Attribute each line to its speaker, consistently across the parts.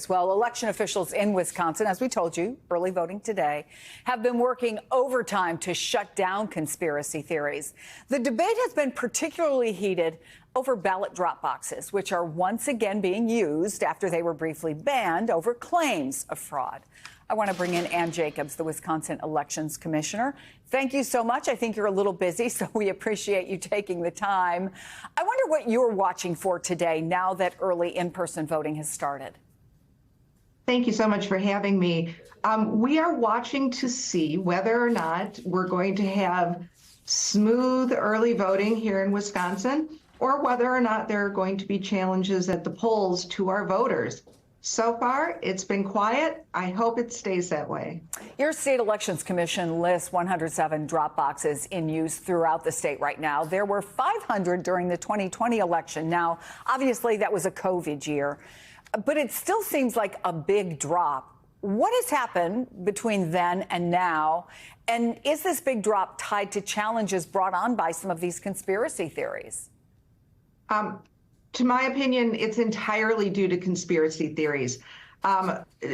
Speaker 1: Well, election officials in Wisconsin, as we told you, early voting today, have been working overtime to shut down conspiracy theories. The debate has been particularly heated over ballot drop boxes, which are once again being used after they were briefly banned over claims of fraud. I want to bring in Ann Jacobs, the Wisconsin Elections Commissioner. Thank you so much. I think you're a little busy, so we appreciate you taking the time. I wonder what you're watching for today now that early in-person voting has started.
Speaker 2: Thank you so much for having me. We are watching to see whether or not we're going to have smooth early voting here in Wisconsin, or whether or not there are going to be challenges at the polls to our voters. So far, it's been quiet. I hope it stays that way.
Speaker 1: Your state elections commission lists 107 drop boxes in use throughout the state right now. There were 500 during the 2020 election. Now, obviously, that was a COVID year, but it still seems like a big drop. What has happened between then and now? And is this big drop tied to challenges brought on by some of these conspiracy theories?
Speaker 2: To my opinion, it's entirely due to conspiracy theories.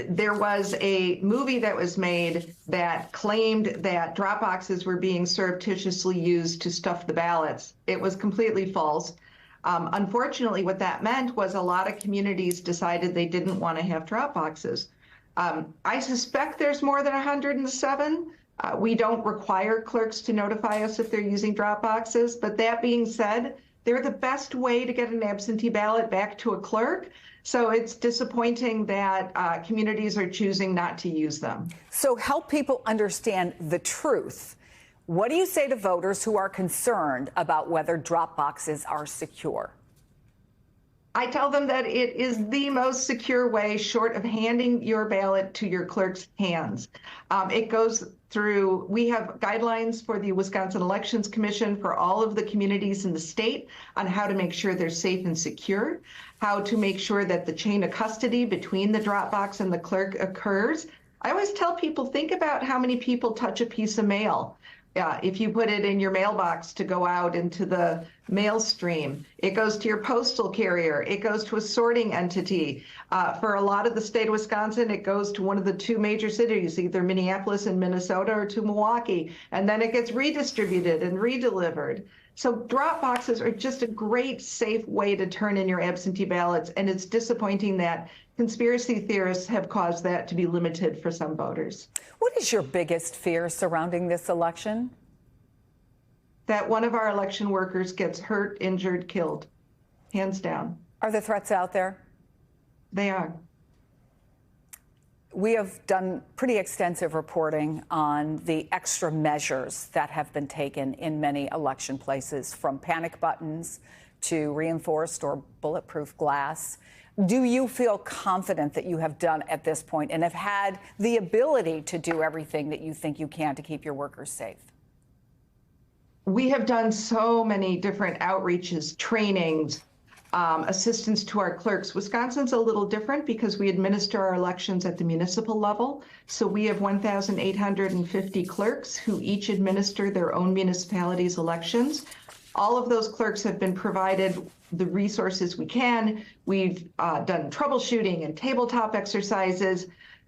Speaker 2: There was a movie that was made that claimed that drop boxes were being surreptitiously used to stuff the ballots. It was completely false. Unfortunately, what that meant was a lot of communities decided they didn't want to have drop boxes. I suspect there's more than 107. We don't require clerks to notify us if they're using drop boxes, but that being said, they're the best way to get an absentee ballot back to a clerk. So it's disappointing that communities are choosing not to use them. So
Speaker 1: help people understand the truth. What do you say to voters who are concerned about whether drop boxes are secure? I tell them that it is the most secure way, short of handing your ballot to your clerk's hands. It goes through, we have guidelines for the Wisconsin Elections Commission for all of the communities in the state on how to make sure they're safe and secure, how to make sure that the chain of custody between the drop box and the clerk occurs. I always tell people, think about how many people touch a piece of mail. If you put it in your mailbox to go out into the mail stream, it goes to your postal carrier, it goes to a sorting entity. For a lot of the state of Wisconsin, it goes to one of the two major cities, either Minneapolis and Minnesota or to Milwaukee, and then it gets redistributed and redelivered. So drop boxes are just a great, safe way to turn in your absentee ballots, and it's disappointing that conspiracy theorists have caused that to be limited for some voters. What is your biggest fear surrounding this election? That one of our election workers gets hurt, injured, killed. Hands down. Are the threats out there? They are. We have done pretty extensive reporting on the extra measures that have been taken in many election places, from panic buttons to reinforced or bulletproof glass. Do you feel confident that you have done at this point and have had the ability to do everything that you think you can to keep your workers safe? We have done so many different outreaches, trainings, assistance to our clerks. Wisconsin's a little different because we administer our elections at the municipal level. So we have 1,850 clerks who each administer their own municipalities' elections. All of those clerks have been provided the resources we can. We've done troubleshooting and tabletop exercises.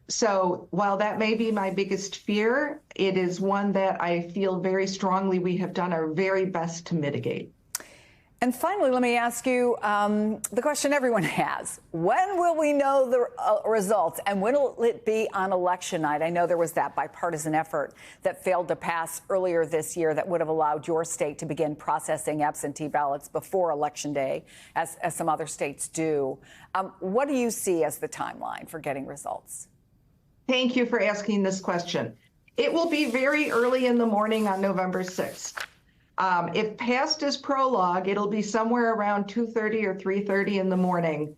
Speaker 1: So while that may be my biggest fear, it is one that I feel very strongly we have done our very best to mitigate. And finally, let me ask you the question everyone has. When will we know the results, and when will it be on election night? I know there was that bipartisan effort that failed to pass earlier this year that would have allowed your state to begin processing absentee ballots before Election Day, as some other states do. What do you see as the timeline for getting results? Thank you for asking this question. It will be very early in the morning on November 6th. If passed as prologue, it'll be somewhere around 2:30 or 3:30 in the morning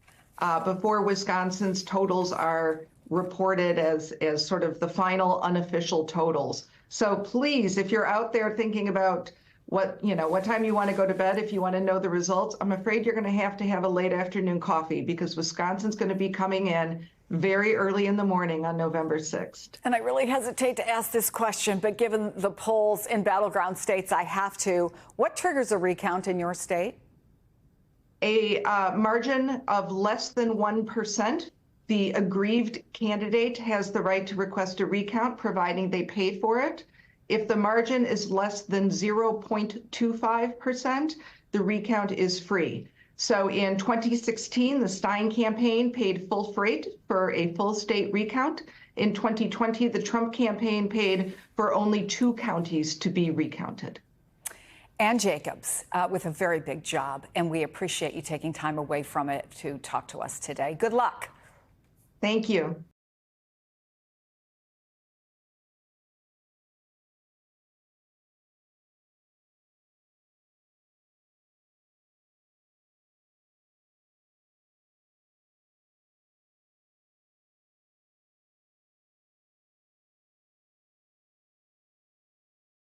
Speaker 1: before Wisconsin's totals are reported as sort of the final unofficial totals. So please, if you're out there thinking about what time you want to go to bed, if you want to know the results, I'm afraid you're going to have a late afternoon coffee, because Wisconsin's going to be coming in very early in the morning on November 6th. And I really hesitate to ask this question, but given the polls in battleground states, I have to. What triggers a recount in your state? A margin of less than 1%
Speaker 2: The aggrieved candidate has the right to request a recount, providing they paid for it. If the margin is less than 0.25%, the recount is free. So in 2016, the Stein campaign paid full freight for a full state recount. In 2020, the Trump campaign paid for only 2 counties to be recounted.
Speaker 1: Ann Jacobs with a very big job, and we appreciate you taking time away from it to talk to us today. Good luck.
Speaker 2: Thank you.